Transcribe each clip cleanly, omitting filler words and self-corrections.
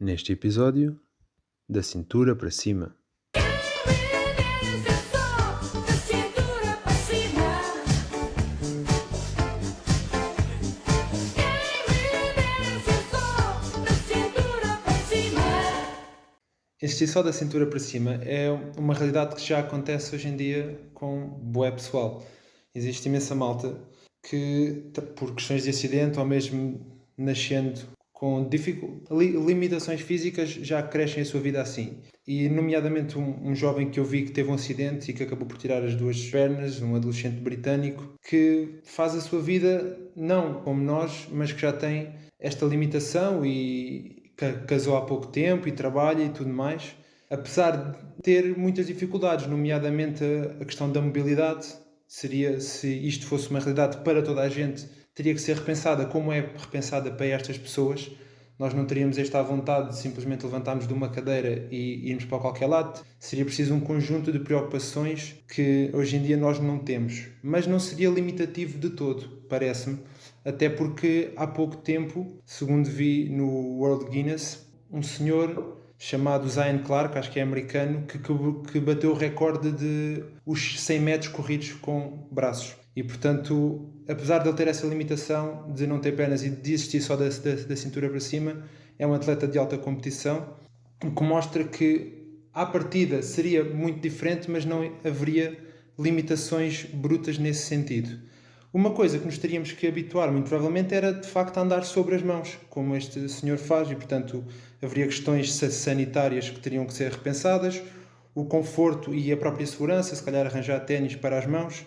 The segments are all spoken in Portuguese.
Neste episódio, da cintura para cima. Este só da cintura para cima é uma realidade que já acontece hoje em dia com bué pessoal. Existe imensa malta que, por questões de acidente ou mesmo nascendo com limitações físicas, já crescem a sua vida assim. E, nomeadamente, um jovem que eu vi que teve um acidente e que acabou por tirar as duas pernas, um adolescente britânico, que faz a sua vida, não como nós, mas que já tem esta limitação e casou há pouco tempo e trabalha e tudo mais, apesar de ter muitas dificuldades, nomeadamente a questão da mobilidade. Seria, se isto fosse uma realidade para toda a gente, teria que ser repensada como é repensada para estas pessoas. Nós não teríamos esta vontade de simplesmente levantarmos de uma cadeira e irmos para qualquer lado. Seria preciso um conjunto de preocupações que hoje em dia nós não temos. Mas não seria limitativo de todo, parece-me. Até porque há pouco tempo, segundo vi no World Guinness, um senhor chamado Zion Clark, acho que é americano, que bateu o recorde de os 100 metros corridos com braços. E, portanto, apesar de ele ter essa limitação de não ter pernas e de existir só da cintura para cima, é um atleta de alta competição, o que mostra que, à partida, seria muito diferente, mas não haveria limitações brutas nesse sentido. Uma coisa que nos teríamos que habituar, muito provavelmente, era de facto andar sobre as mãos, como este senhor faz, e portanto haveria questões sanitárias que teriam que ser repensadas, o conforto e a própria segurança, se calhar arranjar ténis para as mãos,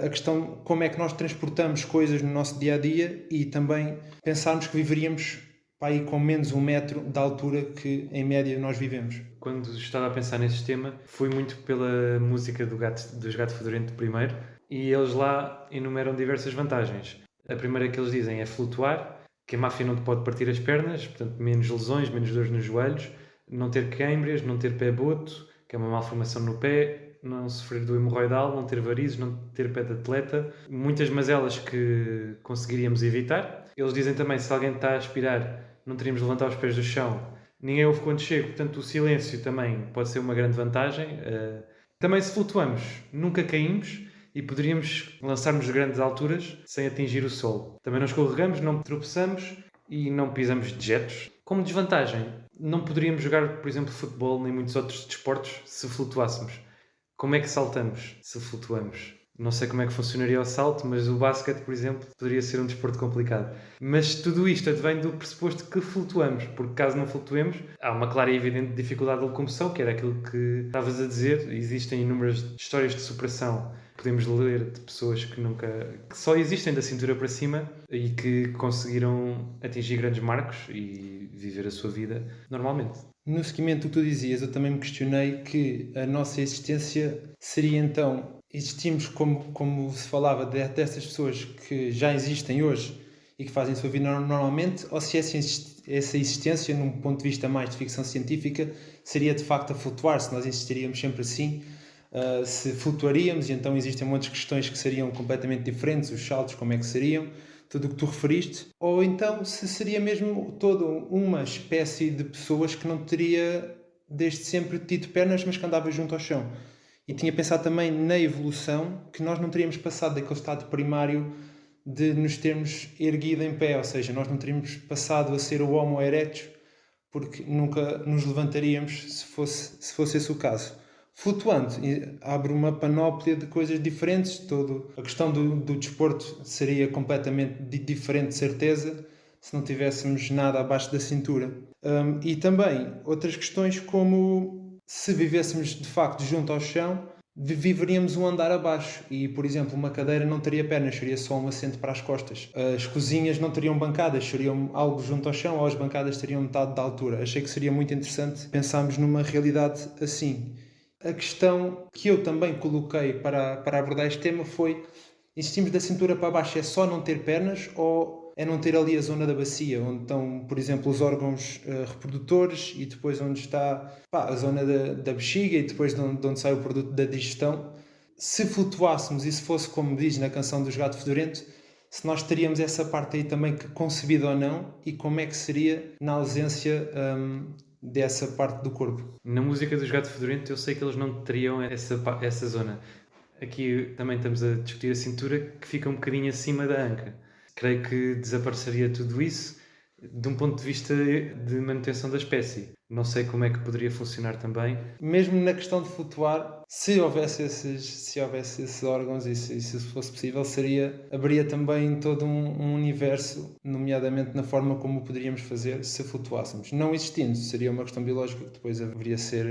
a questão como é que nós transportamos coisas no nosso dia a dia e também pensarmos que viveríamos para aí com menos 1 metro da altura que em média nós vivemos. Quando estava a pensar nesse sistema, fui muito pela música dos Gato Fedorento primeiro, e eles lá enumeram diversas vantagens. A primeira que eles dizem é flutuar, que a máfia não te pode partir as pernas, portanto menos lesões, menos dores nos joelhos, não ter queimbras, não ter pé boto, que é uma malformação no pé, não sofrer do hemorroidal, não ter varizes, não ter pé de atleta, muitas mazelas que conseguiríamos evitar. Eles dizem também, se alguém está a aspirar, não teríamos de levantar os pés do chão, ninguém ouve quando chego, portanto o silêncio também pode ser uma grande vantagem. Também se flutuamos, nunca caímos e poderíamos lançar-nos de grandes alturas sem atingir o solo. Também não escorregamos, não tropeçamos e não pisamos dejetos. Como desvantagem, não poderíamos jogar, por exemplo, futebol nem muitos outros desportos se flutuássemos. Como é que saltamos se flutuamos? Não sei como é que funcionaria o salto, mas o basquete, por exemplo, poderia ser um desporto complicado. Mas tudo isto advém do pressuposto que flutuamos, porque caso não flutuemos, há uma clara e evidente dificuldade de locomoção, que era aquilo que estavas a dizer. Existem inúmeras histórias de superação. Podemos ler de pessoas que só existem da cintura para cima e que conseguiram atingir grandes marcos e viver a sua vida normalmente. No seguimento do que tu dizias, eu também me questionei que a nossa existência seria então, existimos como se falava dessas pessoas que já existem hoje e que fazem a sua vida normalmente, ou se essa existência, num ponto de vista mais de ficção científica, seria de facto a flutuar, se nós existiríamos sempre assim, se flutuaríamos, e então existem muitas questões que seriam completamente diferentes, os saltos, como é que seriam, tudo o que tu referiste, ou então se seria mesmo toda uma espécie de pessoas que não teria desde sempre tido pernas, mas que andava junto ao chão. E tinha pensado também na evolução, que nós não teríamos passado daquele estado primário de nos termos erguido em pé, ou seja, nós não teríamos passado a ser o Homo erectus, porque nunca nos levantaríamos se fosse esse o caso. Flutuando, abre uma panóplia de coisas diferentes. A questão do desporto seria completamente diferente, de certeza, se não tivéssemos nada abaixo da cintura. E também outras questões, como se vivêssemos de facto junto ao chão, viveríamos um andar abaixo e, por exemplo, uma cadeira não teria pernas, seria só um assento para as costas. As cozinhas não teriam bancadas, seriam algo junto ao chão, ou as bancadas teriam metade da altura. Achei que seria muito interessante pensarmos numa realidade assim. A questão que eu também coloquei para abordar este tema foi: existimos da cintura para baixo é só não ter pernas, ou é não ter ali a zona da bacia, onde estão, por exemplo, os órgãos reprodutores, e depois onde está a zona da bexiga, e depois de onde sai o produto da digestão? Se flutuássemos e se fosse como diz na canção dos Gato Fedorento, se nós teríamos essa parte aí também concebida ou não, e como é que seria na ausência dessa parte do corpo. Na música dos Gato Fedorento eu sei que eles não teriam essa zona. Aqui também estamos a discutir a cintura que fica um bocadinho acima da anca. Creio que desapareceria tudo isso de um ponto de vista de manutenção da espécie. Não sei como é que poderia funcionar também. Mesmo na questão de flutuar, se houvesse esses órgãos e se isso fosse possível, haveria também todo um universo, nomeadamente na forma como o poderíamos fazer se flutuássemos. Não existindo, seria uma questão biológica que depois haveria de ser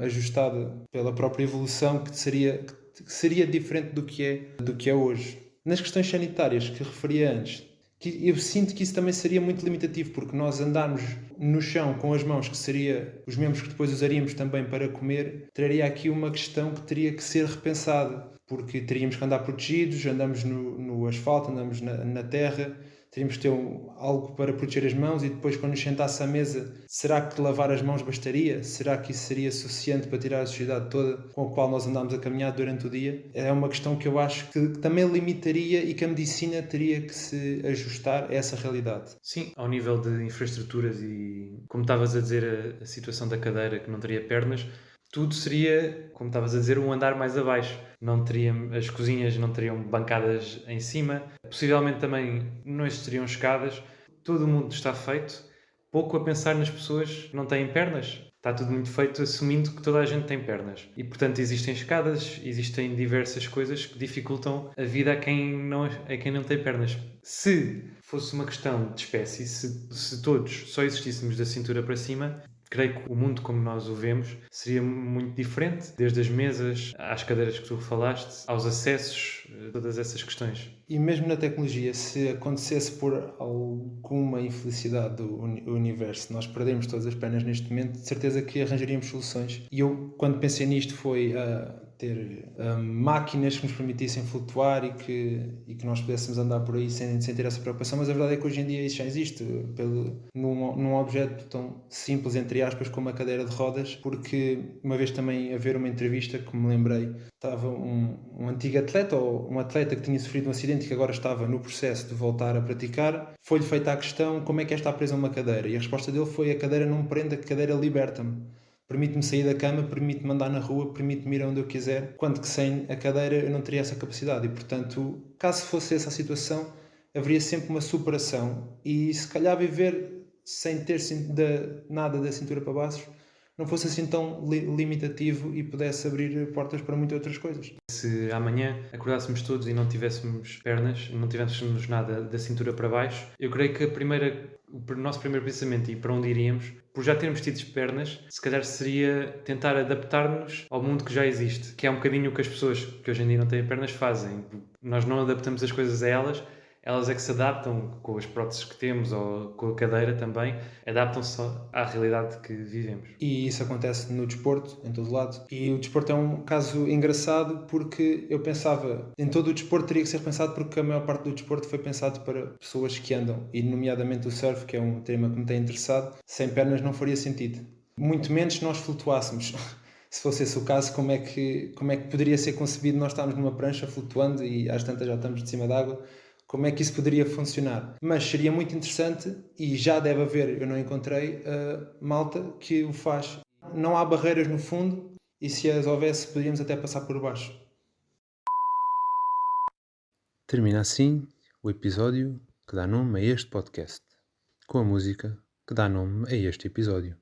ajustada pela própria evolução, que seria diferente do que é hoje. Nas questões sanitárias que referia antes, eu sinto que isso também seria muito limitativo, porque nós andarmos no chão com as mãos, que seria os membros que depois usaríamos também para comer, traria aqui uma questão que teria que ser repensada, porque teríamos que andar protegidos, andamos no asfalto, andamos na terra, teríamos que ter algo para proteger as mãos, e depois quando nos sentasse à mesa, será que lavar as mãos bastaria? Será que isso seria suficiente para tirar a sujidade toda com a qual nós andamos a caminhar durante o dia? É uma questão que eu acho que também limitaria e que a medicina teria que se ajustar a essa realidade. Sim, ao nível de infraestruturas e, como estavas a dizer, a situação da cadeira que não teria pernas, tudo seria, como estavas a dizer, um andar mais abaixo. As cozinhas não teriam bancadas em cima, possivelmente também não existiriam escadas. Todo o mundo está feito, pouco a pensar nas pessoas que não têm pernas. Está tudo muito feito assumindo que toda a gente tem pernas. E, portanto, existem escadas, existem diversas coisas que dificultam a vida a quem não tem pernas. Se fosse uma questão de espécie, se todos só existíssemos da cintura para cima, creio que o mundo como nós o vemos seria muito diferente, desde as mesas às cadeiras que tu falaste, aos acessos, todas essas questões. E mesmo na tecnologia, se acontecesse por alguma infelicidade do universo, nós perdemos todas as pernas neste momento, de certeza que arranjaríamos soluções. E eu, quando pensei nisto, foi ter máquinas que nos permitissem flutuar e que nós pudéssemos andar por aí sem ter essa preocupação, mas a verdade é que hoje em dia isso já existe, num objeto tão simples, entre aspas, como a cadeira de rodas, porque uma vez também a ver uma entrevista que me lembrei, estava um antigo atleta, ou um atleta que tinha sofrido um acidente e que agora estava no processo de voltar a praticar, foi-lhe feita a questão: como é que é estar preso a uma cadeira? E a resposta dele foi: a cadeira não me prende, a cadeira liberta-me. Permite-me sair da cama, permite-me andar na rua, permite-me ir aonde eu quiser, quanto que sem a cadeira eu não teria essa capacidade. E, portanto, caso fosse essa a situação, haveria sempre uma superação. E se calhar viver sem ter nada da cintura para baixo não fosse assim tão limitativo e pudesse abrir portas para muitas outras coisas. Se amanhã acordássemos todos e não tivéssemos pernas, não tivéssemos nada da cintura para baixo, eu creio que o nosso primeiro pensamento e para onde iríamos, por já termos tido pernas, se calhar seria tentar adaptar-nos ao mundo que já existe, que é um bocadinho o que as pessoas que hoje em dia não têm pernas fazem. Nós não adaptamos as coisas a elas é que se adaptam com as próteses que temos ou com a cadeira também, adaptam-se à realidade que vivemos. E isso acontece no desporto, em todo lado. E o desporto é um caso engraçado, porque eu pensava, em todo o desporto teria que ser pensado, porque a maior parte do desporto foi pensado para pessoas que andam, e nomeadamente o surf, que é um tema que me tem interessado, sem pernas não faria sentido. Muito menos se nós flutuássemos. Se fosse esse o caso, como é que poderia ser concebido nós estarmos numa prancha flutuando e às tantas já estamos de cima d'água? Como é que isso poderia funcionar? Mas seria muito interessante, e já deve haver, eu não encontrei, malta que o faz. Não há barreiras no fundo, e se as houvesse, poderíamos até passar por baixo. Termina assim o episódio que dá nome a este podcast, com a música que dá nome a este episódio.